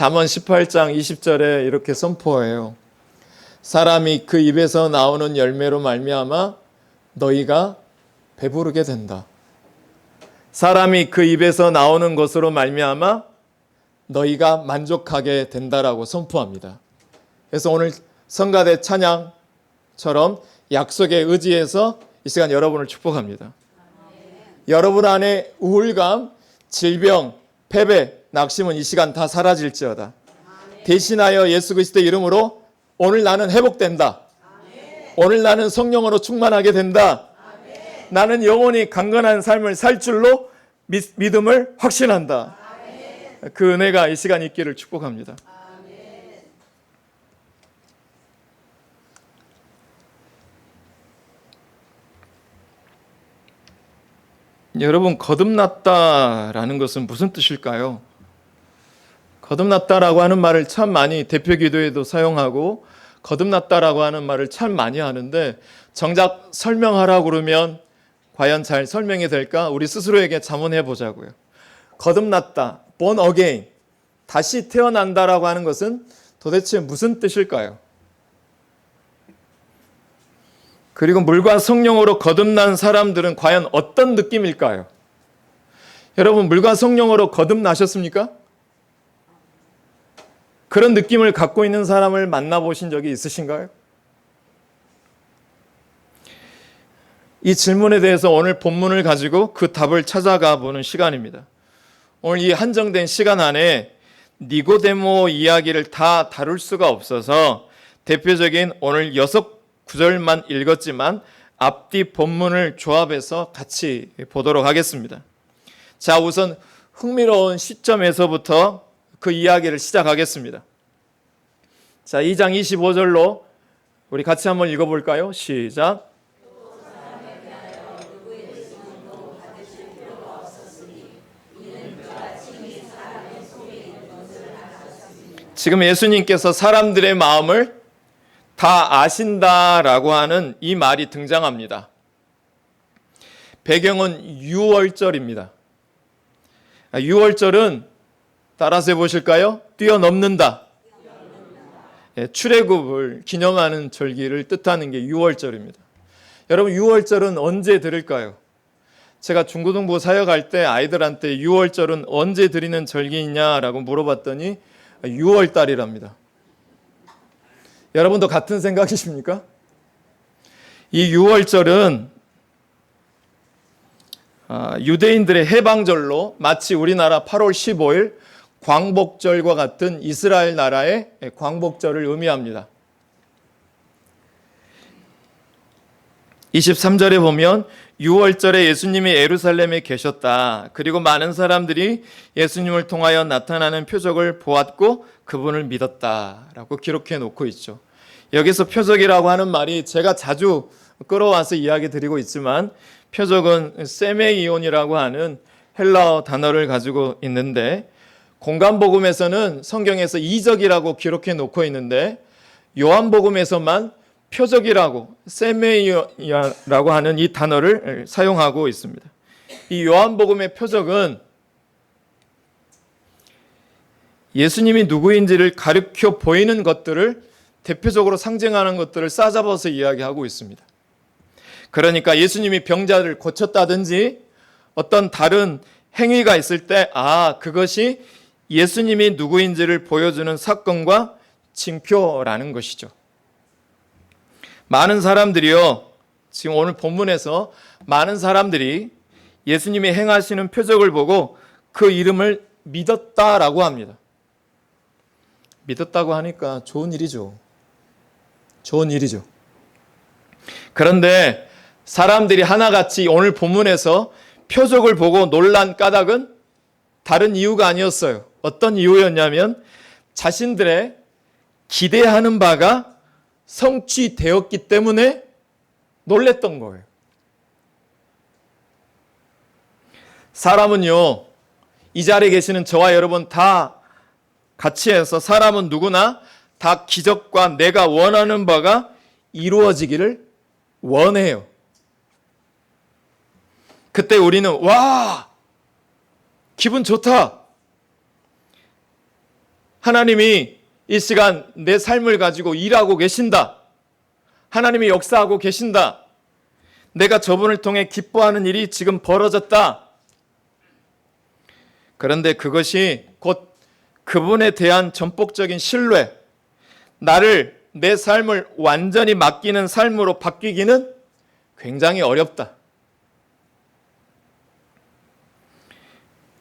잠언 18장 20절에 이렇게 선포해요. 사람이 그 입에서 나오는 열매로 말미암아 너희가 배부르게 된다. 사람이 그 입에서 나오는 것으로 말미암아 너희가 만족하게 된다라고 선포합니다. 그래서 오늘 성가대 찬양처럼 약속에 의지해서 이 시간 여러분을 축복합니다. 여러분 안에 우울감, 질병, 패배, 낙심은 이 시간 다 사라질지어다. 대신하여 예수 그리스도의 이름으로 오늘 나는 회복된다. 오늘 나는 성령으로 충만하게 된다. 나는 영원히 강건한 삶을 살 줄로 믿음을 확신한다. 그 은혜가 이 시간 있기를 축복합니다. 여러분, 거듭났다라는 것은 무슨 뜻일까요? 거듭났다라고 하는 말을 참 많이 대표 기도에도 사용하고 거듭났다라고 하는 말을 참 많이 하는데 정작 설명하라고 그러면 과연 잘 설명이 될까? 우리 스스로에게 자문해 보자고요. 거듭났다, born again, 다시 태어난다라고 하는 것은 도대체 무슨 뜻일까요? 그리고 물과 성령으로 거듭난 사람들은 과연 어떤 느낌일까요? 여러분, 물과 성령으로 거듭나셨습니까? 그런 느낌을 갖고 있는 사람을 만나보신 적이 있으신가요? 이 질문에 대해서 오늘 본문을 가지고 그 답을 찾아가 보는 시간입니다. 오늘 이 한정된 시간 안에 니고데모 이야기를 다 다룰 수가 없어서 대표적인 오늘 6구절만 읽었지만 앞뒤 본문을 조합해서 같이 보도록 하겠습니다. 자, 우선 흥미로운 시점에서부터 그 이야기를 시작하겠습니다. 자, 2장 25절로 우리 같이 한번 읽어볼까요? 시작. 지금 예수님께서 사람들의 마음을 다 아신다라고 하는 이 말이 등장합니다. 배경은 유월절입니다. 유월절은 따라서 해보실까요? 뛰어넘는다. 출애굽을 기념하는 절기를 뜻하는 게 유월절입니다. 여러분, 유월절은 언제 드릴까요? 제가 중고등부 사역할 때 아이들한테 유월절은 언제 드리는 절기냐라고 물어봤더니 6월 달이랍니다. 여러분도 같은 생각이십니까? 이 6월절은 유대인들의 해방절로 마치 우리나라 8월 15일 광복절과 같은 이스라엘 나라의 광복절을 의미합니다. 23절에 보면 6월절에 예수님이 예루살렘에 계셨다. 그리고 많은 사람들이 예수님을 통하여 나타나는 표적을 보았고 그분을 믿었다라고 기록해 놓고 있죠. 여기서 표적이라고 하는 말이 제가 자주 끌어와서 이야기 드리고 있지만 표적은 세메이온이라고 하는 헬라어 단어를 가지고 있는데 공간복음에서는 성경에서 이적이라고 기록해 놓고 있는데 요한복음에서만 표적이라고 세메이라고 하는 이 단어를 사용하고 있습니다. 이 요한복음의 표적은 예수님이 누구인지를 가르쳐 보이는 것들을 대표적으로 상징하는 것들을 싸잡아서 이야기하고 있습니다. 그러니까 예수님이 병자를 고쳤다든지 어떤 다른 행위가 있을 때 그것이 예수님이 누구인지를 보여주는 사건과 징표라는 것이죠. 많은 사람들이요, 지금 오늘 본문에서 많은 사람들이 예수님이 행하시는 표적을 보고 그 이름을 믿었다라고 합니다. 믿었다고 하니까 좋은 일이죠. 좋은 일이죠. 그런데 사람들이 하나같이 오늘 본문에서 표적을 보고 놀란 까닭은 다른 이유가 아니었어요. 어떤 이유였냐면 자신들의 기대하는 바가 성취되었기 때문에 놀랬던 거예요. 사람은요, 이 자리에 계시는 저와 여러분 다 같이 해서 사람은 누구나 다 기적과 내가 원하는 바가 이루어지기를 원해요. 그때 우리는 기분 좋다. 하나님이 이 시간 내 삶을 가지고 일하고 계신다. 하나님이 역사하고 계신다. 내가 저분을 통해 기뻐하는 일이 지금 벌어졌다. 그런데 그것이 곧 그분에 대한 전폭적인 신뢰, 나를 내 삶을 완전히 맡기는 삶으로 바뀌기는 굉장히 어렵다.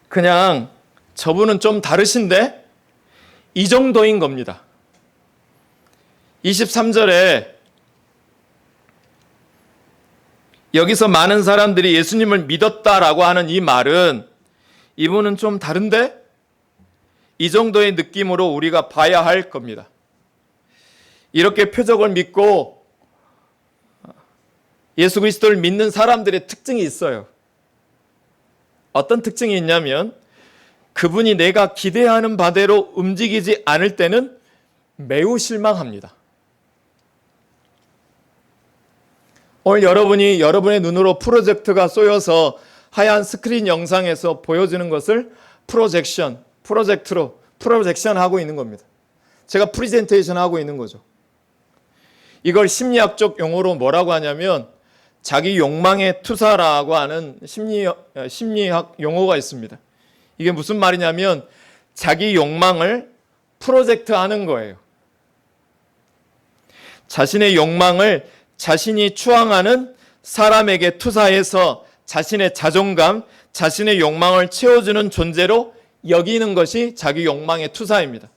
그냥 저분은 좀 다르신데 이 정도인 겁니다. 23절에 여기서 많은 사람들이 예수님을 믿었다라고 하는 이 말은 이분은 좀 다른데? 이 정도의 느낌으로 우리가 봐야 할 겁니다. 이렇게 표적을 믿고 예수 그리스도를 믿는 사람들의 특징이 있어요. 어떤 특징이 있냐면 그분이 내가 기대하는 바대로 움직이지 않을 때는 매우 실망합니다. 오늘 여러분이 여러분의 눈으로 프로젝트가 쏘여서 하얀 스크린 영상에서 보여주는 것을 프로젝트로 하고 있는 겁니다. 제가 프리젠테이션 하고 있는 거죠. 이걸 심리학적 용어로 뭐라고 하냐면 자기 욕망의 투사라고 하는 심리학 용어가 있습니다. 이게 무슨 말이냐면 자기 욕망을 프로젝트 하는 거예요. 자신의 욕망을 자신이 추앙하는 사람에게 투사해서 자신의 자존감, 자신의 욕망을 채워주는 존재로 여기는 것이 자기 욕망의 투사입니다.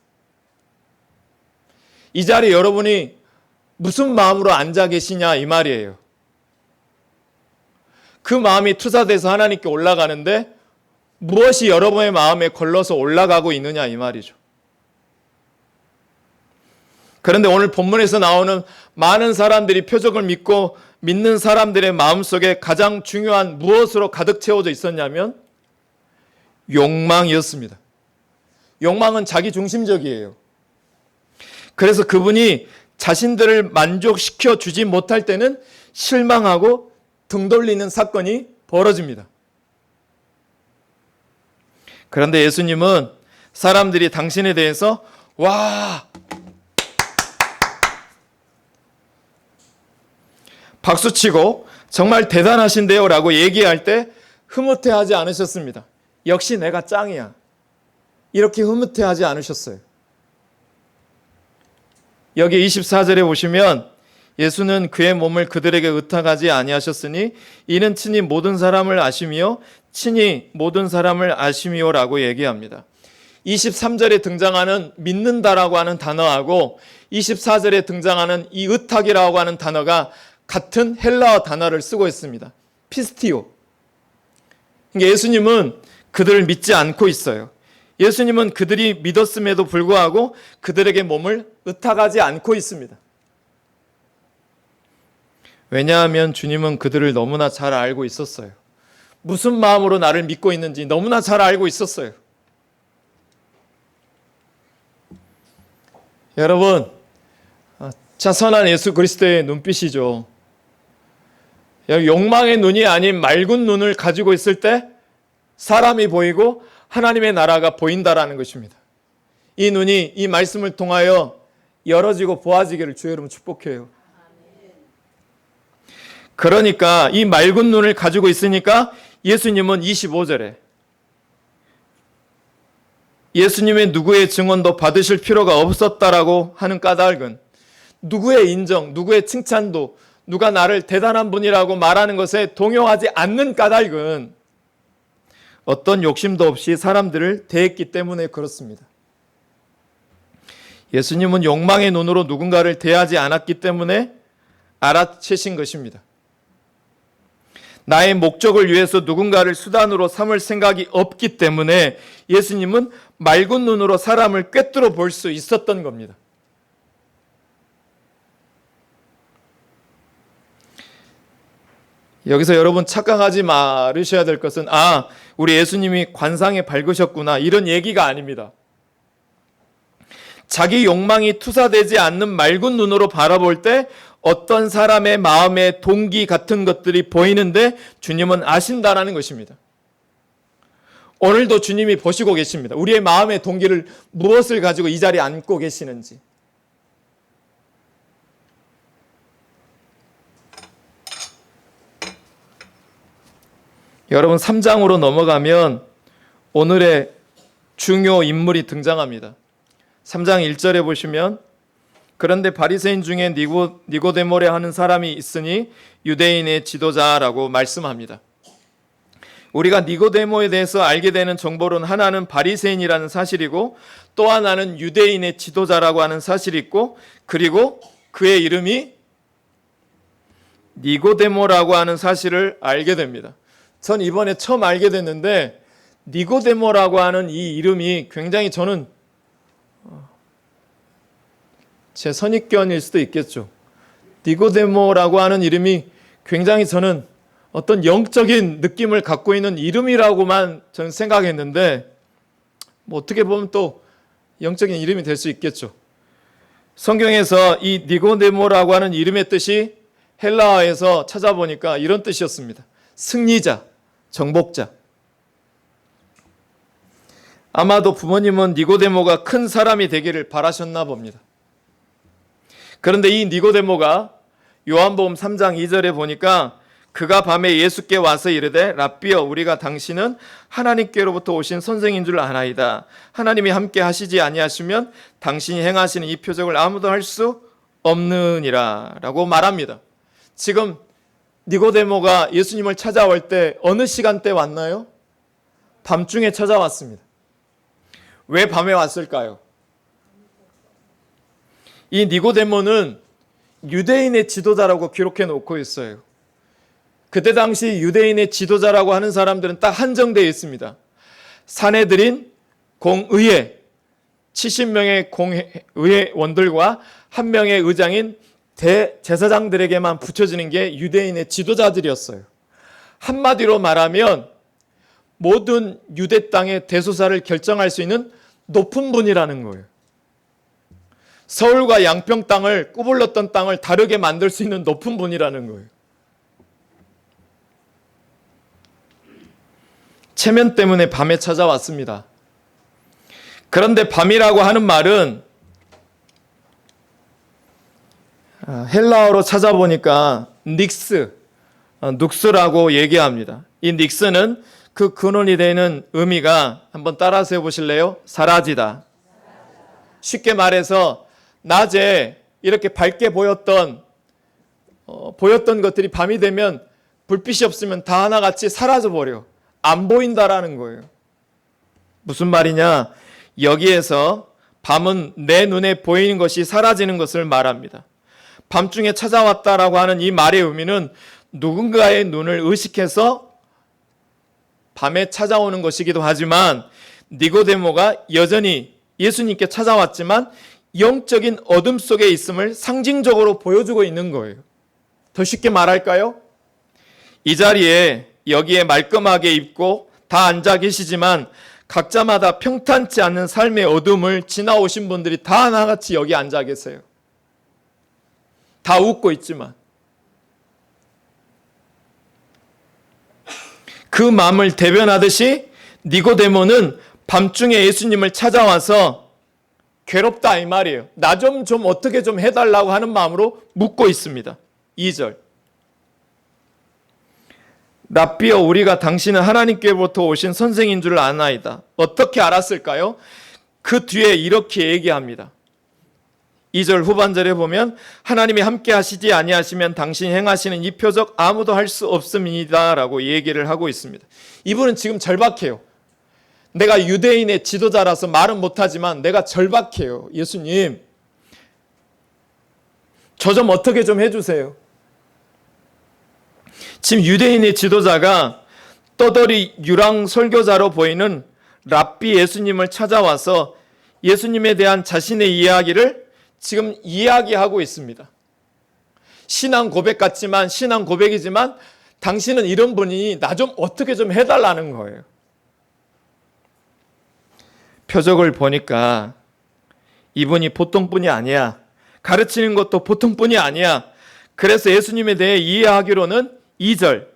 이 자리에 여러분이 무슨 마음으로 앉아 계시냐 이 말이에요. 그 마음이 투사돼서 하나님께 올라가는데 무엇이 여러분의 마음에 걸러서 올라가고 있느냐 이 말이죠. 그런데 오늘 본문에서 나오는 많은 사람들이 표적을 믿고 믿는 사람들의 마음속에 가장 중요한 무엇으로 가득 채워져 있었냐면 욕망이었습니다. 욕망은 자기중심적이에요. 그래서 그분이 자신들을 만족시켜 주지 못할 때는 실망하고 등 돌리는 사건이 벌어집니다. 그런데 예수님은 사람들이 당신에 대해서 와 박수치고 정말 대단하신데요 라고 얘기할 때 흐뭇해하지 않으셨습니다. 역시 내가 짱이야. 이렇게 흐뭇해하지 않으셨어요. 여기 24절에 보시면 예수는 그의 몸을 그들에게 의탁하지 아니하셨으니 이는 친히 모든 사람을 아심이요 친히 모든 사람을 아심이요라고 얘기합니다. 23절에 등장하는 믿는다라고 하는 단어하고 24절에 등장하는 이 의탁이라고 하는 단어가 같은 헬라어 단어를 쓰고 있습니다. 피스티오. 예수님은 그들을 믿지 않고 있어요. 예수님은 그들이 믿었음에도 불구하고 그들에게 몸을 의탁하지 않고 있습니다. 왜냐하면 주님은 그들을 너무나 잘 알고 있었어요. 무슨 마음으로 나를 믿고 있는지 너무나 잘 알고 있었어요. 여러분, 자 선한 예수 그리스도의 눈빛이죠. 욕망의 눈이 아닌 맑은 눈을 가지고 있을 때 사람이 보이고 하나님의 나라가 보인다라는 것입니다. 이 눈이 이 말씀을 통하여 열어지고 보아지기를 주의 이름으로 축복해요. 그러니까 이 맑은 눈을 가지고 있으니까 예수님은 25절에 예수님의 누구의 증언도 받으실 필요가 없었다라고 하는 까닭은 누구의 인정, 누구의 칭찬도 누가 나를 대단한 분이라고 말하는 것에 동요하지 않는 까닭은 어떤 욕심도 없이 사람들을 대했기 때문에 그렇습니다. 예수님은 욕망의 눈으로 누군가를 대하지 않았기 때문에 알아채신 것입니다. 나의 목적을 위해서 누군가를 수단으로 삼을 생각이 없기 때문에 예수님은 맑은 눈으로 사람을 꿰뚫어 볼 수 있었던 겁니다. 여기서 여러분 착각하지 말으셔야 될 것은 우리 예수님이 관상에 밝으셨구나 이런 얘기가 아닙니다. 자기 욕망이 투사되지 않는 맑은 눈으로 바라볼 때 어떤 사람의 마음의 동기 같은 것들이 보이는데 주님은 아신다라는 것입니다. 오늘도 주님이 보시고 계십니다. 우리의 마음의 동기를 무엇을 가지고 이 자리에 앉고 계시는지. 여러분 3장으로 넘어가면 오늘의 중요 인물이 등장합니다. 3장 1절에 보시면 그런데 바리새인 중에 니고데모라 하는 사람이 있으니 유대인의 지도자라고 말씀합니다. 우리가 니고데모에 대해서 알게 되는 정보로는 하나는 바리새인이라는 사실이고 또 하나는 유대인의 지도자라고 하는 사실이 있고 그리고 그의 이름이 니고데모라고 하는 사실을 알게 됩니다. 전 이번에 처음 알게 됐는데 니고데모라고 하는 이 이름이 굉장히 저는 제 선입견일 수도 있겠죠. 니고데모라고 하는 이름이 굉장히 저는 어떤 영적인 느낌을 갖고 있는 이름이라고만 저는 생각했는데 뭐 어떻게 보면 또 영적인 이름이 될 수 있겠죠. 성경에서 이 니고데모라고 하는 이름의 뜻이 헬라어에서 찾아보니까 이런 뜻이었습니다. 승리자, 정복자. 아마도 부모님은 니고데모가 큰 사람이 되기를 바라셨나 봅니다. 그런데 이 니고데모가 요한복음 3장 2절에 보니까 그가 밤에 예수께 와서 이르되 랍비여 우리가 당신은 하나님께로부터 오신 선생인 줄 아나이다. 하나님이 함께 하시지 아니하시면 당신이 행하시는 이 표적을 아무도 할 수 없느니라 라고 말합니다. 지금 니고데모가 예수님을 찾아올 때 어느 시간대 왔나요? 밤중에 찾아왔습니다. 왜 밤에 왔을까요? 이 니고데모는 유대인의 지도자라고 기록해 놓고 있어요. 그때 당시 유대인의 지도자라고 하는 사람들은 딱 한정되어 있습니다. 사내들인 공의회, 70명의 공의원들과 한 명의 의장인 대제사장들에게만 붙여지는 게 유대인의 지도자들이었어요. 한마디로 말하면 모든 유대 땅의 대소사를 결정할 수 있는 높은 분이라는 거예요. 서울과 양평 땅을 꾸불렀던 땅을 다르게 만들 수 있는 높은 분이라는 거예요. 체면 때문에 밤에 찾아왔습니다. 그런데 밤이라고 하는 말은 헬라어로 찾아보니까 눅스라고 얘기합니다. 이 닉스는 그 근원이 되는 의미가 한번 따라서 해보실래요? 사라지다. 쉽게 말해서 낮에 이렇게 밝게 보였던 것들이 밤이 되면 불빛이 없으면 다 하나같이 사라져버려. 안 보인다라는 거예요. 무슨 말이냐? 여기에서 밤은 내 눈에 보이는 것이 사라지는 것을 말합니다. 밤중에 찾아왔다라고 하는 이 말의 의미는 누군가의 눈을 의식해서 밤에 찾아오는 것이기도 하지만 니고데모가 여전히 예수님께 찾아왔지만 영적인 어둠 속에 있음을 상징적으로 보여주고 있는 거예요. 더 쉽게 말할까요? 이 자리에 여기에 말끔하게 입고 다 앉아 계시지만 각자마다 평탄치 않은 삶의 어둠을 지나오신 분들이 다 하나같이 여기 앉아 계세요. 다 웃고 있지만 그 마음을 대변하듯이 니고데모는 밤중에 예수님을 찾아와서 괴롭다 이 말이에요. 나 좀 어떻게 좀 해달라고 하는 마음으로 묻고 있습니다. 2절 랍비여 우리가 당신은 하나님께로부터 오신 선생인 줄 아나이다. 어떻게 알았을까요? 그 뒤에 이렇게 얘기합니다. 2절 후반절에 보면 하나님이 함께 하시지 아니하시면 당신이 행하시는 이 표적 아무도 할 수 없습니다 라고 얘기를 하고 있습니다. 이분은 지금 절박해요. 내가 유대인의 지도자라서 말은 못하지만 내가 절박해요. 예수님 저 좀 어떻게 좀 해주세요. 지금 유대인의 지도자가 떠돌이 유랑 설교자로 보이는 랍비 예수님을 찾아와서 예수님에 대한 자신의 이야기를 지금 이야기하고 있습니다. 신앙 고백 같지만 신앙 고백이지만 당신은 이런 분이니 나 좀 어떻게 좀 해달라는 거예요. 표적을 보니까 이분이 보통 분이 아니야. 가르치는 것도 보통 분이 아니야. 그래서 예수님에 대해 이해하기로는 2절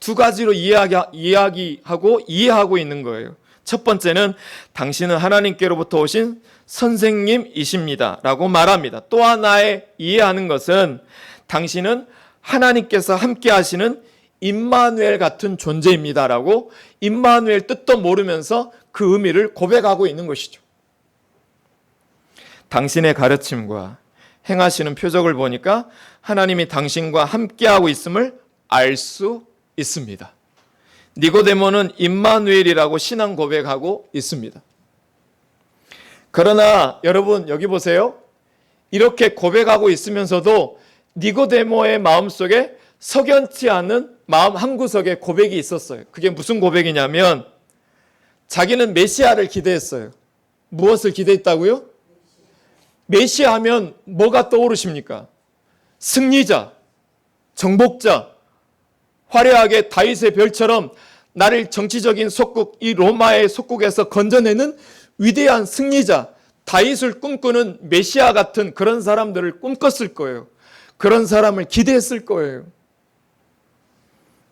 두 가지로 이야기하고 이해하고 있는 거예요. 첫 번째는 당신은 하나님께로부터 오신 선생님이십니다 라고 말합니다. 또 하나의 이해하는 것은 당신은 하나님께서 함께 하시는 임마누엘 같은 존재입니다 라고 임마누엘 뜻도 모르면서 그 의미를 고백하고 있는 것이죠. 당신의 가르침과 행하시는 표적을 보니까 하나님이 당신과 함께하고 있음을 알 수 있습니다. 니고데모는 임마누엘이라고 신앙 고백하고 있습니다. 그러나 여러분 여기 보세요. 이렇게 고백하고 있으면서도 니고데모의 마음속에 석연치 않은 마음 한구석에 고백이 있었어요. 그게 무슨 고백이냐면 자기는 메시아를 기대했어요. 무엇을 기대했다고요? 메시아 하면 뭐가 떠오르십니까? 승리자, 정복자, 화려하게 다윗의 별처럼 나를 정치적인 속국, 이 로마의 속국에서 건져내는 위대한 승리자, 다윗을 꿈꾸는 메시아 같은 그런 사람들을 꿈꿨을 거예요. 그런 사람을 기대했을 거예요.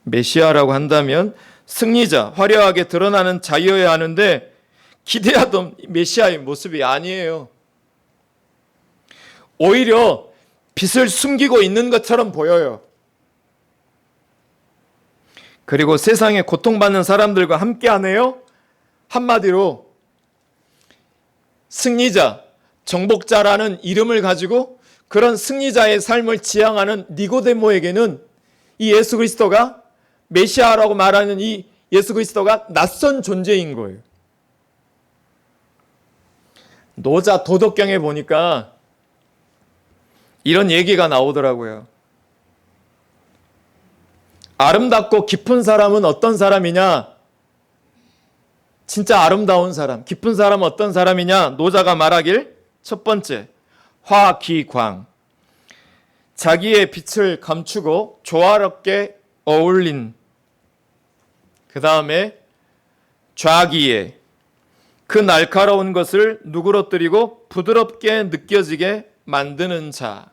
메시아라고 한다면 승리자, 화려하게 드러나는 자여야 하는데 기대하던 메시아의 모습이 아니에요. 오히려 빛을 숨기고 있는 것처럼 보여요. 그리고 세상에 고통받는 사람들과 함께하네요. 한마디로 승리자, 정복자라는 이름을 가지고 그런 승리자의 삶을 지향하는 니고데모에게는 이 예수 그리스도가 메시아라고 말하는 이 예수 그리스도가 낯선 존재인 거예요. 노자 도덕경에 보니까 이런 얘기가 나오더라고요. 아름답고 깊은 사람은 어떤 사람이냐? 진짜 아름다운 사람, 깊은 사람은 어떤 사람이냐? 노자가 말하길 첫 번째, 화기광. 자기의 빛을 감추고 조화롭게 어울린. 그 다음에 좌기에. 그 날카로운 것을 누그러뜨리고 부드럽게 느껴지게 만드는 자.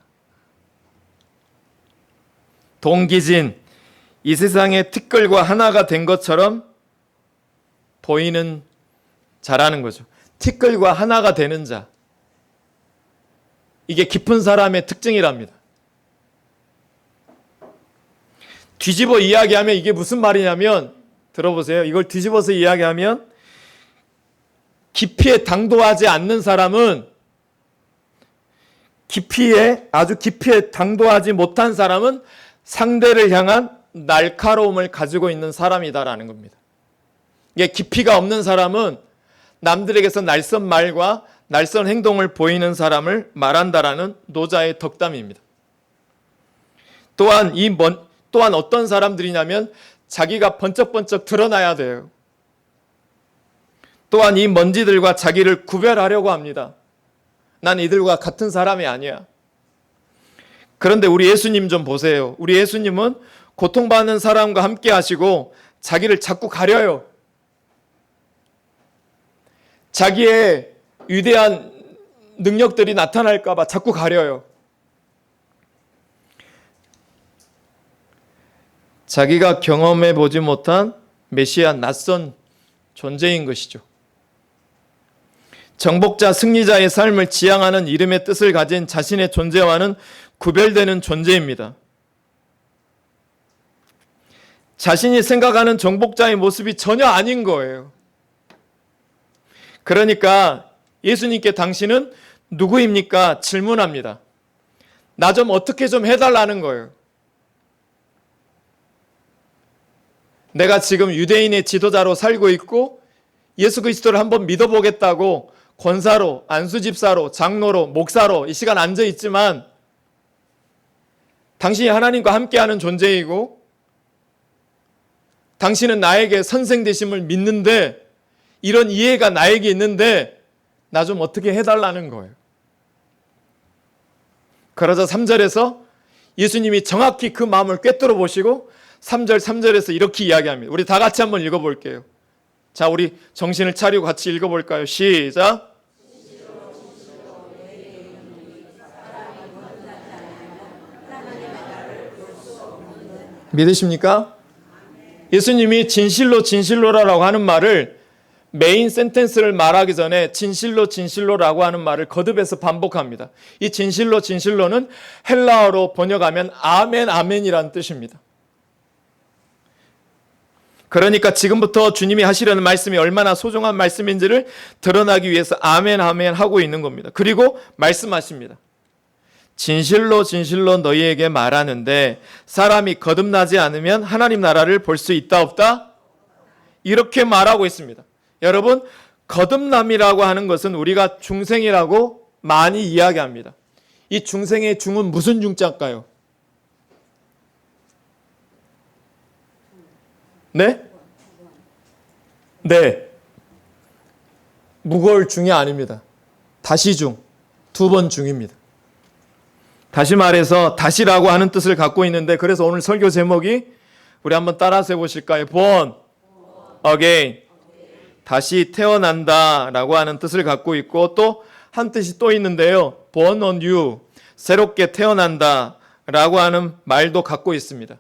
동기진. 이 세상의 티끌과 하나가 된 것처럼 보이는 자라는 거죠. 티끌과 하나가 되는 자. 이게 깊은 사람의 특징이랍니다. 뒤집어 이야기하면 이게 무슨 말이냐면 들어보세요. 이걸 뒤집어서 이야기하면 깊이에 당도하지 않는 사람은 아주 깊이에 당도하지 못한 사람은 상대를 향한 날카로움을 가지고 있는 사람이다라는 겁니다. 이게 깊이가 없는 사람은 남들에게서 날선 말과 날선 행동을 보이는 사람을 말한다라는 노자의 덕담입니다. 또한 어떤 사람들이냐면 자기가 번쩍번쩍 드러나야 돼요. 또한 이 먼지들과 자기를 구별하려고 합니다. 난 이들과 같은 사람이 아니야. 그런데 우리 예수님 좀 보세요. 우리 예수님은 고통받는 사람과 함께 하시고 자기를 자꾸 가려요. 자기의 위대한 능력들이 나타날까 봐 자꾸 가려요. 자기가 경험해 보지 못한 메시아 낯선 존재인 것이죠. 정복자, 승리자의 삶을 지향하는 이름의 뜻을 가진 자신의 존재와는 구별되는 존재입니다. 자신이 생각하는 정복자의 모습이 전혀 아닌 거예요. 그러니까 예수님께 당신은 누구입니까? 질문합니다. 나 좀 어떻게 좀 해달라는 거예요. 내가 지금 유대인의 지도자로 살고 있고 예수 그리스도를 한번 믿어보겠다고 권사로, 안수집사로, 장로로, 목사로 이 시간 앉아 있지만 당신이 하나님과 함께하는 존재이고 당신은 나에게 선생 되심을 믿는데 이런 이해가 나에게 있는데 나 좀 어떻게 해달라는 거예요. 그러자 3절에서 예수님이 정확히 그 마음을 꿰뚫어 보시고 3절에서 이렇게 이야기합니다. 우리 다 같이 한번 읽어볼게요. 자, 우리 정신을 차리고 같이 읽어볼까요? 시작. 믿으십니까? 예수님이 진실로 진실로라고 하는 말을 메인 센텐스를 말하기 전에 진실로 진실로라고 하는 말을 거듭해서 반복합니다. 이 진실로 진실로는 헬라어로 번역하면 아멘 아멘이라는 뜻입니다. 그러니까 지금부터 주님이 하시려는 말씀이 얼마나 소중한 말씀인지를 드러나기 위해서 아멘 아멘 하고 있는 겁니다. 그리고 말씀하십니다. 진실로 진실로 너희에게 말하는데 사람이 거듭나지 않으면 하나님 나라를 볼 수 있다 없다? 이렇게 말하고 있습니다. 여러분, 거듭남이라고 하는 것은 우리가 중생이라고 많이 이야기합니다. 이 중생의 중은 무슨 중자일까요? 네? 네. 무거울 중이 아닙니다. 다시 중, 두 번 중입니다. 다시 말해서 다시라고 하는 뜻을 갖고 있는데 그래서 오늘 설교 제목이 우리 한번 따라서 해보실까요? born again. 다시 태어난다 라고 하는 뜻을 갖고 있고 또 한 뜻이 또 있는데요. born anew. 새롭게 태어난다 라고 하는 말도 갖고 있습니다.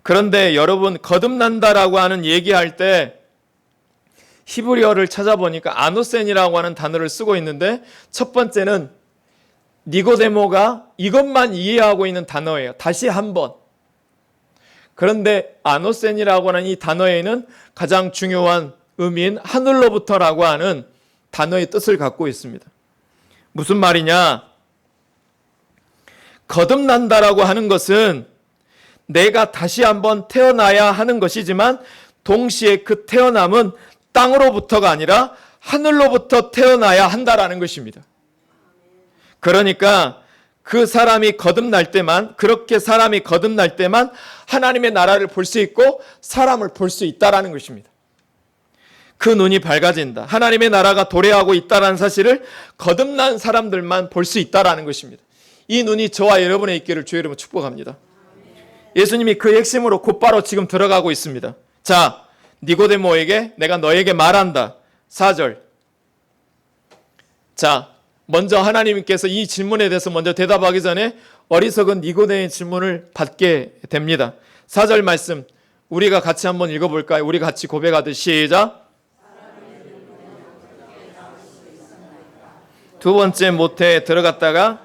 그런데 여러분 거듭난다라고 하는 얘기할 때 히브리어를 찾아보니까 아노센이라고 하는 단어를 쓰고 있는데 첫 번째는 니고데모가 이것만 이해하고 있는 단어예요. 다시 한번. 그런데 아노센이라고 하는 이 단어에는 가장 중요한 의미인 하늘로부터라고 하는 단어의 뜻을 갖고 있습니다. 무슨 말이냐? 거듭난다라고 하는 것은 내가 다시 한번 태어나야 하는 것이지만 동시에 그 태어남은 땅으로부터가 아니라 하늘로부터 태어나야 한다라는 것입니다. 그러니까 그 사람이 거듭날 때만, 그렇게 사람이 거듭날 때만 하나님의 나라를 볼 수 있고 사람을 볼 수 있다라는 것입니다. 그 눈이 밝아진다. 하나님의 나라가 도래하고 있다라는 사실을 거듭난 사람들만 볼 수 있다라는 것입니다. 이 눈이 저와 여러분의 있기를 주의 이름으로 축복합니다. 예수님이 그 핵심으로 곧바로 지금 들어가고 있습니다. 자, 니고데모에게 내가 너에게 말한다. 4절. 자, 먼저 하나님께서 이 질문에 대해서 먼저 대답하기 전에 어리석은 니고데모의 질문을 받게 됩니다. 4절 말씀 우리가 같이 한번 읽어볼까요? 우리 같이 고백하듯이 시작. 두 번째 모태에 들어갔다가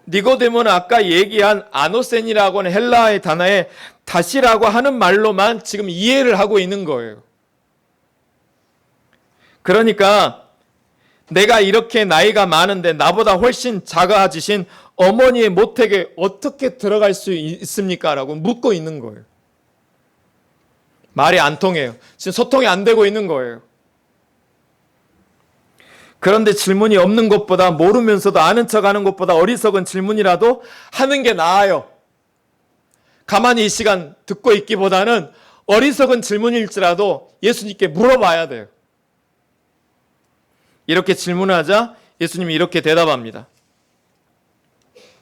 니고데모는 아까 얘기한 아노센이라고 하는 헬라어의 단어에 다시라고 하는 말로만 지금 이해를 하고 있는 거예요. 그러니까 내가 이렇게 나이가 많은데 나보다 훨씬 작아지신 어머니의 모택에 어떻게 들어갈 수 있습니까? 라고 묻고 있는 거예요. 말이 안 통해요. 지금 소통이 안 되고 있는 거예요. 그런데 질문이 없는 것보다 모르면서도 아는 척하는 것보다 어리석은 질문이라도 하는 게 나아요. 가만히 이 시간 듣고 있기보다는 어리석은 질문일지라도 예수님께 물어봐야 돼요. 이렇게 질문하자 예수님이 이렇게 대답합니다.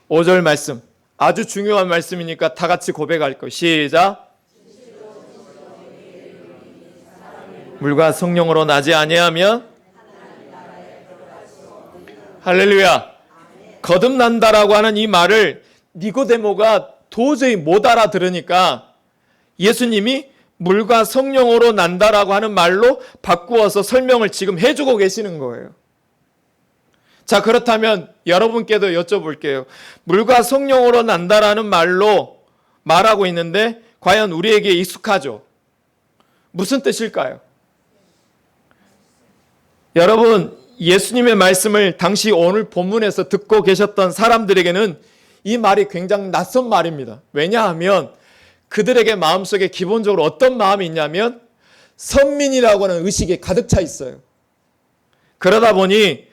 5절 말씀 아주 중요한 말씀이니까 다 같이 고백할 거예요. 시작. 물과 성령으로 나지 아니하면 할렐루야. 거듭난다라고 하는 이 말을 니고데모가 도저히 못 알아들으니까 예수님이 물과 성령으로 난다라고 하는 말로 바꾸어서 설명을 지금 해주고 계시는 거예요. 자, 그렇다면 여러분께도 여쭤볼게요. 물과 성령으로 난다라는 말로 말하고 있는데 과연 우리에게 익숙하죠? 무슨 뜻일까요? 여러분, 예수님의 말씀을 당시 오늘 본문에서 듣고 계셨던 사람들에게는 이 말이 굉장히 낯선 말입니다. 왜냐하면 그들에게 마음속에 기본적으로 어떤 마음이 있냐면 선민이라고 하는 의식이 가득 차 있어요. 그러다 보니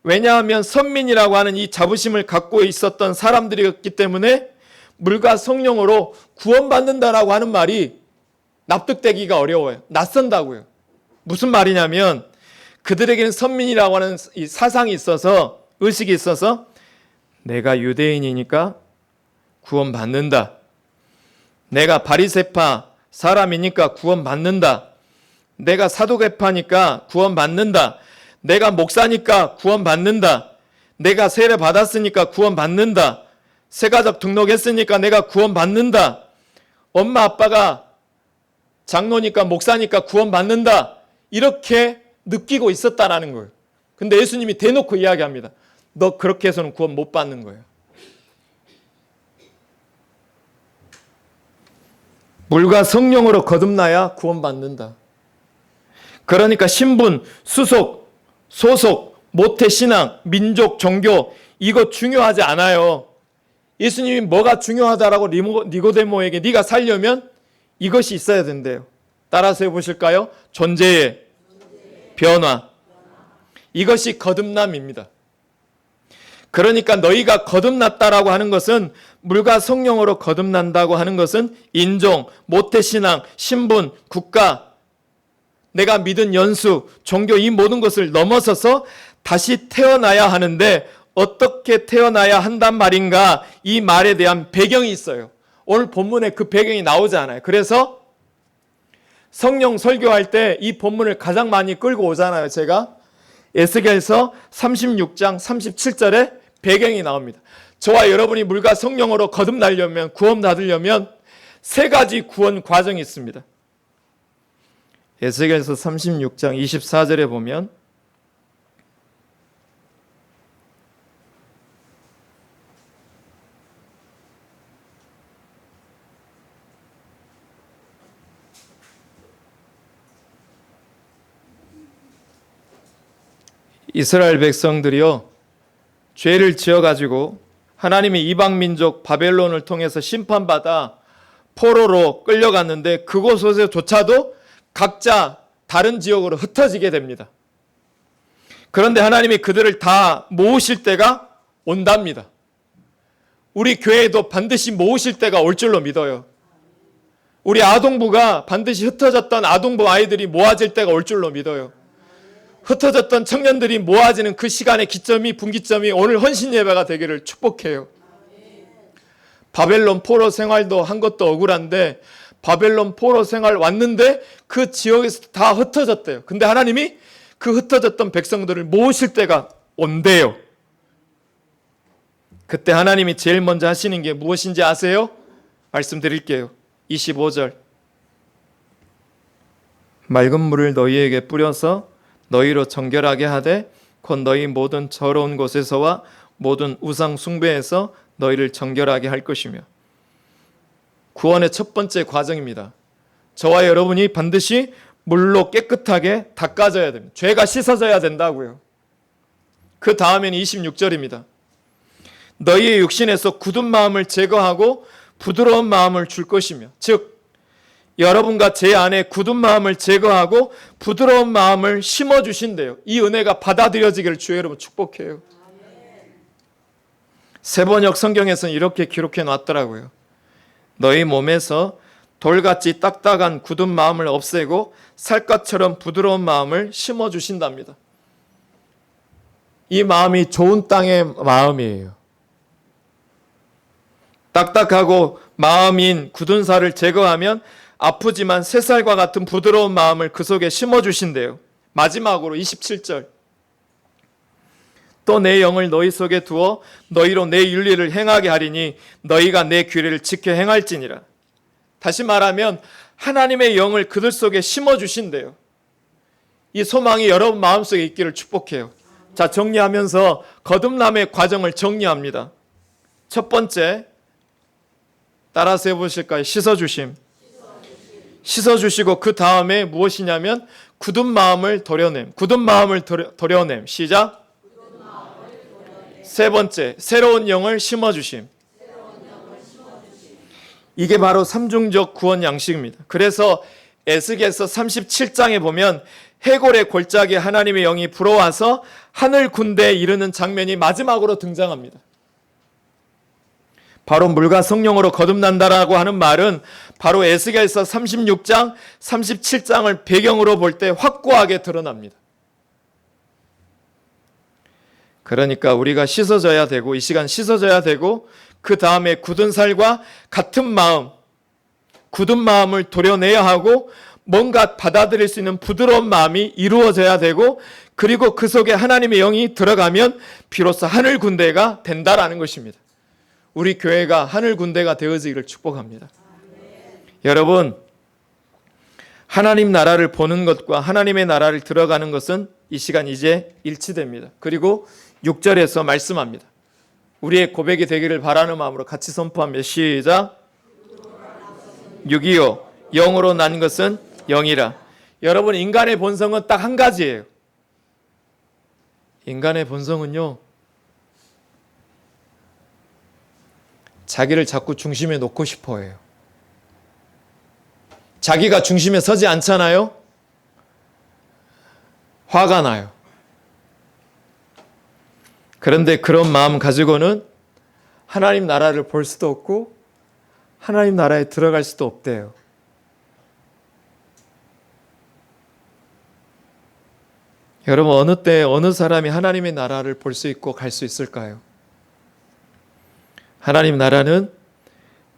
왜냐하면 선민이라고 하는 이 자부심을 갖고 있었던 사람들이었기 때문에 물과 성령으로 구원받는다라고 하는 말이 납득되기가 어려워요. 낯선다고요. 무슨 말이냐면 그들에게는 선민이라고 하는 이 사상이 있어서 의식이 있어서 내가 유대인이니까 구원받는다. 내가 바리새파 사람이니까 구원받는다. 내가 사두개파니까 구원받는다. 내가 목사니까 구원받는다. 내가 세례 받았으니까 구원받는다. 새가족 등록했으니까 내가 구원받는다. 엄마 아빠가 장로니까 목사니까 구원받는다 이렇게 느끼고 있었다라는 거예요. 근데 예수님이 대놓고 이야기합니다. 너 그렇게 해서는 구원 못 받는 거예요. 물과 성령으로 거듭나야 구원받는다. 그러니까 신분, 수속, 소속, 모태 신앙, 민족, 종교 이거 중요하지 않아요. 예수님이 뭐가 중요하다라고 니고데모에게 네가 살려면 이것이 있어야 된대요. 따라서 해보실까요? 존재의 변화. 이것이 거듭남입니다. 그러니까 너희가 거듭났다라고 하는 것은 물과 성령으로 거듭난다고 하는 것은 인종, 모태신앙, 신분, 국가, 내가 믿은 연수, 종교 이 모든 것을 넘어서서 다시 태어나야 하는데 어떻게 태어나야 한단 말인가 이 말에 대한 배경이 있어요. 오늘 본문에 그 배경이 나오지 않아요. 그래서 성령 설교할 때 이 본문을 가장 많이 끌고 오잖아요. 제가 에스겔서 36장 37절에 배경이 나옵니다. 저와 여러분이 물과 성령으로 거듭나려면 구원 받으려면 세 가지 구원 과정이 있습니다. 에스겔서 36장 24절에 보면 이스라엘 백성들이요 죄를 지어가지고 하나님의 이방 민족 바벨론을 통해서 심판받아 포로로 끌려갔는데 그곳에서조차도 각자 다른 지역으로 흩어지게 됩니다. 그런데 하나님이 그들을 다 모으실 때가 온답니다. 우리 교회에도 반드시 모으실 때가 올 줄로 믿어요. 우리 아동부가 반드시 흩어졌던 아동부 아이들이 모아질 때가 올 줄로 믿어요. 흩어졌던 청년들이 모아지는 그 시간의 기점이 분기점이 오늘 헌신 예배가 되기를 축복해요. 바벨론 포로 생활도 한 것도 억울한데 바벨론 포로 생활 왔는데 그 지역에서 다 흩어졌대요. 근데 하나님이 그 흩어졌던 백성들을 모으실 때가 온대요. 그때 하나님이 제일 먼저 하시는 게 무엇인지 아세요? 말씀드릴게요. 25절 맑은 물을 너희에게 뿌려서 너희로 정결하게 하되 곧 너희 모든 더러운 곳에서와 모든 우상 숭배에서 너희를 정결하게 할 것이며 구원의 첫 번째 과정입니다. 저와 여러분이 반드시 물로 깨끗하게 닦아져야 됩니다. 죄가 씻어져야 된다고요. 그 다음에는 26절입니다. 너희의 육신에서 굳은 마음을 제거하고 부드러운 마음을 줄 것이며 즉 여러분과 제 안에 굳은 마음을 제거하고 부드러운 마음을 심어주신대요. 이 은혜가 받아들여지기를 주의 여러분 축복해요. 세번역 성경에서는 이렇게 기록해 놨더라고요. 너희 몸에서 돌같이 딱딱한 굳은 마음을 없애고 살갗처럼 부드러운 마음을 심어주신답니다. 이 마음이 좋은 땅의 마음이에요. 딱딱하고 마음인 굳은 살을 제거하면 아프지만 새살과 같은 부드러운 마음을 그 속에 심어주신대요. 마지막으로 27절 또 내 영을 너희 속에 두어 너희로 내 윤리를 행하게 하리니 너희가 내 규례를 지켜 행할지니라. 다시 말하면 하나님의 영을 그들 속에 심어주신대요. 이 소망이 여러분 마음속에 있기를 축복해요. 자, 정리하면서 거듭남의 과정을 정리합니다. 첫 번째 따라서 해보실까요? 씻어주심. 씻어주시고 그 다음에 무엇이냐면 굳은 마음을 도려냄. 굳은 마음을 도려냄. 시작. 세 번째 새로운 영을 심어주심. 이게 바로 삼중적 구원 양식입니다. 그래서 에스겔서 37장에 보면 해골의 골짜기에 하나님의 영이 불어와서 하늘 군대에 이르는 장면이 마지막으로 등장합니다. 바로 물과 성령으로 거듭난다라고 하는 말은 바로 에스겔서 36장, 37장을 배경으로 볼 때 확고하게 드러납니다. 그러니까 우리가 씻어져야 되고 이 시간 씻어져야 되고 그 다음에 굳은 살과 같은 마음, 굳은 마음을 도려내야 하고 뭔가 받아들일 수 있는 부드러운 마음이 이루어져야 되고 그리고 그 속에 하나님의 영이 들어가면 비로소 하늘 군대가 된다라는 것입니다. 우리 교회가 하늘 군대가 되어지기를 축복합니다. 여러분, 하나님 나라를 보는 것과 하나님의 나라를 들어가는 것은 이 시간 이제 일치됩니다. 그리고 6절에서 말씀합니다. 우리의 고백이 되기를 바라는 마음으로 같이 선포하며 시작. 6.25 영으로 난 것은 영이라. 여러분, 인간의 본성은 딱 한 가지예요. 인간의 본성은요, 자기를 자꾸 중심에 놓고 싶어 해요. 자기가 중심에 서지 않잖아요? 화가 나요. 그런데 그런 마음 가지고는 하나님 나라를 볼 수도 없고 하나님 나라에 들어갈 수도 없대요. 여러분, 어느 때 어느 사람이 하나님의 나라를 볼 수 있고 갈 수 있을까요? 하나님 나라는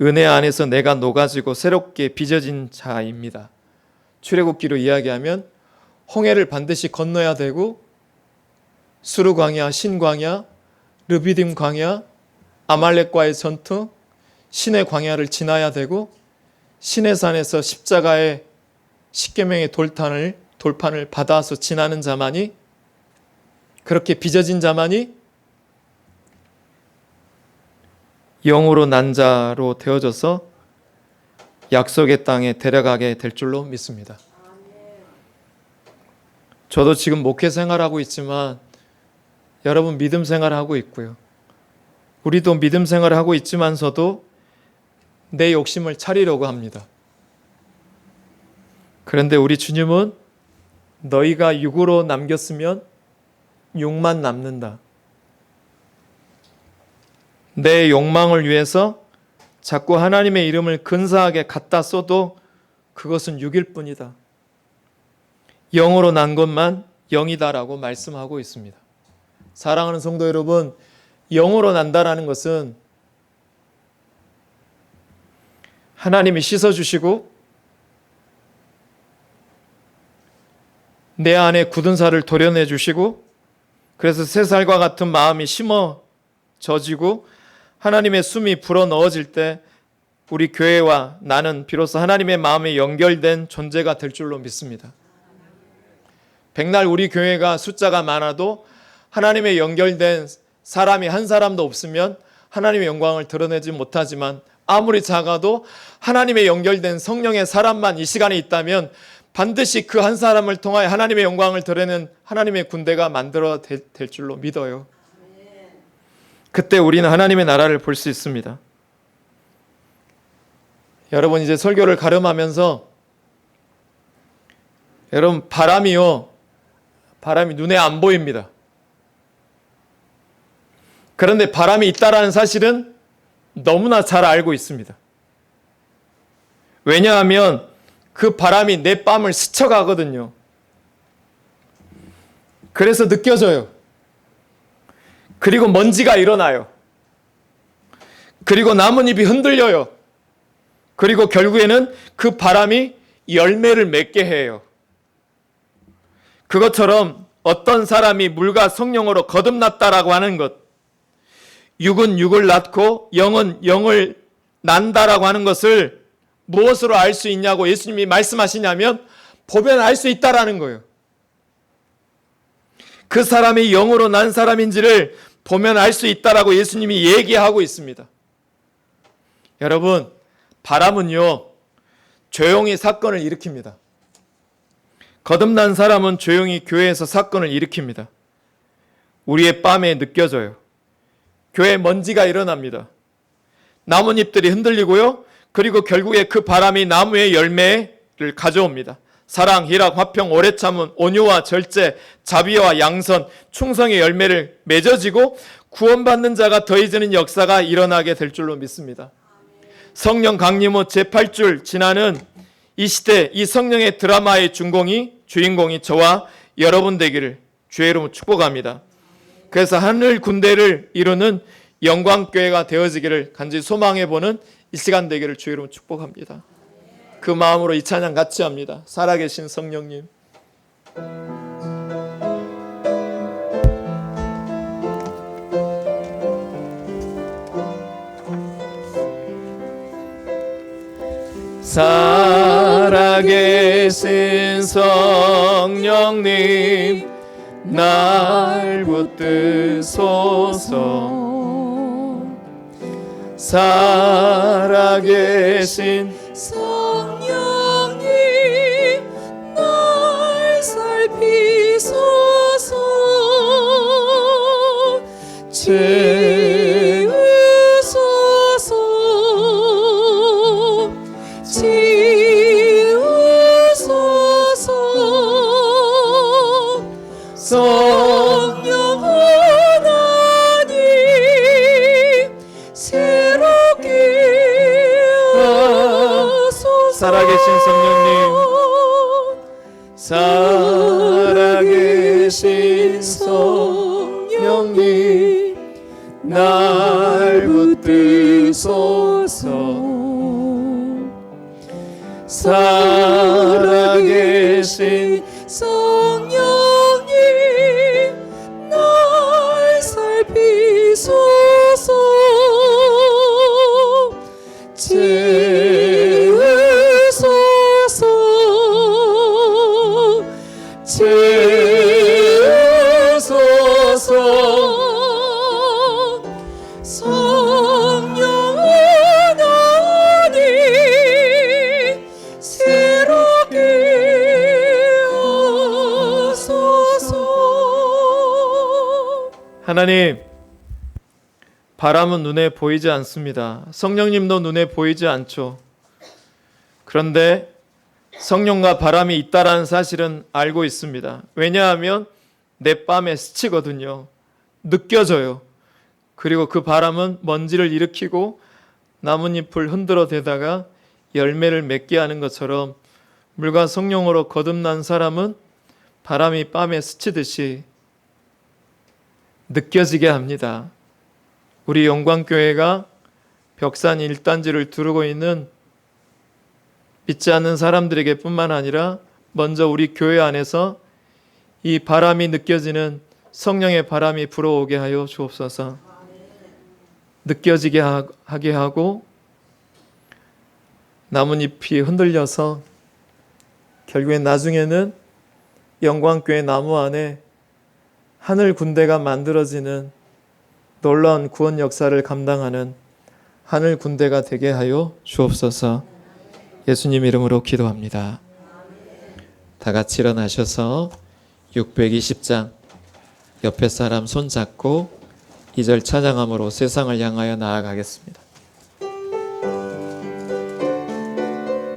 은혜 안에서 내가 녹아지고 새롭게 빚어진 자입니다. 출애굽기로 이야기하면 홍해를 반드시 건너야 되고 수르 광야, 신 광야, 르비딤 광야, 아말렉과의 전투, 신의 광야를 지나야 되고 신의 산에서 십자가의 십계명의 돌판을 받아서 지나는 자만이, 그렇게 빚어진 자만이 영으로 난 자로 되어져서 약속의 땅에 데려가게 될 줄로 믿습니다. 저도 지금 목회 생활하고 있지만 여러분 믿음 생활하고 있고요. 우리도 믿음 생활하고 있지만서도 내 욕심을 차리려고 합니다. 그런데 우리 주님은 너희가 육으로 남겼으면 육만 남는다. 내 욕망을 위해서 자꾸 하나님의 이름을 근사하게 갖다 써도 그것은 육일 뿐이다. 영으로 난 것만 영이다라고 말씀하고 있습니다. 사랑하는 성도 여러분, 영으로 난다라는 것은 하나님이 씻어주시고 내 안에 굳은 살을 도려내 주시고 그래서 새 살과 같은 마음이 심어져지고 하나님의 숨이 불어 넣어질 때 우리 교회와 나는 비로소 하나님의 마음에 연결된 존재가 될 줄로 믿습니다. 백날 우리 교회가 숫자가 많아도 하나님의 연결된 사람이 한 사람도 없으면 하나님의 영광을 드러내지 못하지만 아무리 작아도 하나님의 연결된 성령의 사람만 이 시간에 있다면 반드시 그 한 사람을 통하여 하나님의 영광을 드러내는 하나님의 군대가 만들어 될 줄로 믿어요. 그때 우리는 하나님의 나라를 볼 수 있습니다. 여러분, 이제 설교를 가름하면서 여러분, 바람이 눈에 안 보입니다. 그런데 바람이 있다라는 사실은 너무나 잘 알고 있습니다. 왜냐하면 그 바람이 내 뺨을 스쳐가거든요. 그래서 느껴져요. 그리고 먼지가 일어나요. 그리고 나뭇잎이 흔들려요. 그리고 결국에는 그 바람이 열매를 맺게 해요. 그것처럼 어떤 사람이 물과 성령으로 거듭났다라고 하는 것, 육은 육을 낳고 영은 영을 난다라고 하는 것을 무엇으로 알 수 있냐고 예수님이 말씀하시냐면 보면 알 수 있다라는 거예요. 그 사람이 영으로 난 사람인지를 보면 알 수 있다라고 예수님이 얘기하고 있습니다. 여러분, 바람은요, 조용히 사건을 일으킵니다. 거듭난 사람은 조용히 교회에서 사건을 일으킵니다. 우리의 뺨에 느껴져요. 교회에 먼지가 일어납니다. 나뭇잎들이 흔들리고요. 그리고 결국에 그 바람이 나무의 열매를 가져옵니다. 사랑, 희락, 화평, 오래 참음, 온유와 절제, 자비와 양선, 충성의 열매를 맺어지고 구원받는 자가 더해지는 역사가 일어나게 될 줄로 믿습니다. 성령 강림 후 제8줄 지나는 이 시대, 이 성령의 드라마의 주인공이 저와 여러분 되기를 주의 이름으로 축복합니다. 그래서 하늘 군대를 이루는 영광교회가 되어지기를 간절히 소망해보는 이 시간 되기를 주의 이름으로 축복합니다. 그 마음으로 이 찬양 같이 합니다. 살아계신 성령님, 살아계신 성령님 날 붙드소서. 살아계신 성령님 날 살피소서. 치우소서. 치우소서. 성령 하나님 새롭게 하소서. 살아계신 성령님, 살아계신 성령님 날 붙드소서. 살아계신 성령님 날 살피소서. 치우소서. 치우소서. 성령 하나님 새롭게 하소서. 하나님, 바람은 눈에 보이지 않습니다. 성령님도 눈에 보이지 않죠. 그런데 성령과 바람이 있다라는 사실은 알고 있습니다. 왜냐하면 내 뺨에 스치거든요. 느껴져요. 그리고 그 바람은 먼지를 일으키고 나뭇잎을 흔들어 대다가 열매를 맺게 하는 것처럼 물과 성령으로 거듭난 사람은 바람이 뺨에 스치듯이 느껴지게 합니다. 우리 영광교회가 벽산 1단지를 두르고 있는 믿지 않는 사람들에게 뿐만 아니라 먼저 우리 교회 안에서 이 바람이 느껴지는 성령의 바람이 불어오게 하여 주옵소서. 느껴지게 하게 하고 나뭇잎이 흔들려서 결국엔 나중에는 영광교회 나무 안에 하늘 군대가 만들어지는 놀라운 구원 역사를 감당하는 하늘 군대가 되게 하여 주옵소서. 예수님 이름으로 기도합니다. 다 같이 일어나셔서 620장 옆에 사람 손잡고 2절 찬양함으로 세상을 향하여 나아가겠습니다.